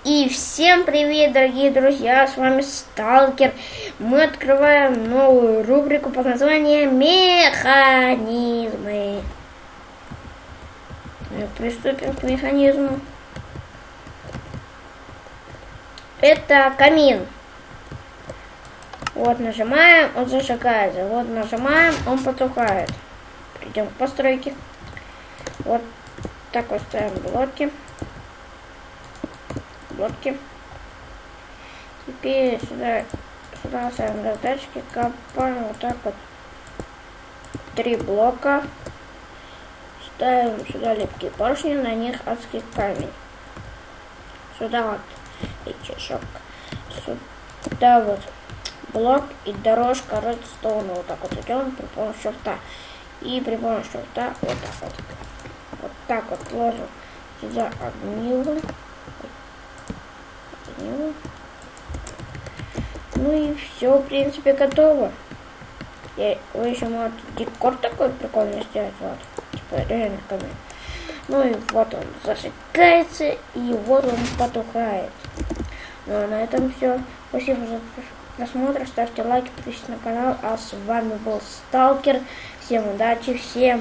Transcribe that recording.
И всем привет, дорогие друзья, с вами Сталкер. Мы открываем новую рубрику под названием «Механизмы». Приступим к механизму. Это камин. Вот нажимаем, он зажигается. Вот нажимаем, он потухает. Придем к постройке. Вот так вот ставим блоки. Теперь сюда ставим раздатчики, копаем вот так вот 3 блока. Ставим сюда липкие поршни, на них адский камень. Сюда вот рычажок. Сюда вот блок и дорожка редстоуна. Вот так вот идем при помощи шифта. И при помощи шифта вот так вот. Вот так вот ложим сюда огниво. Ну и все, в принципе, готово. Вы еще можете декор такой прикольный сделать, вот, типа реально камень. Ну и вот он зажигается, и вот он потухает. Ну а на этом все. Спасибо за просмотр, ставьте лайки, подписывайтесь на канал. А с вами был Сталкер. Всем удачи, всем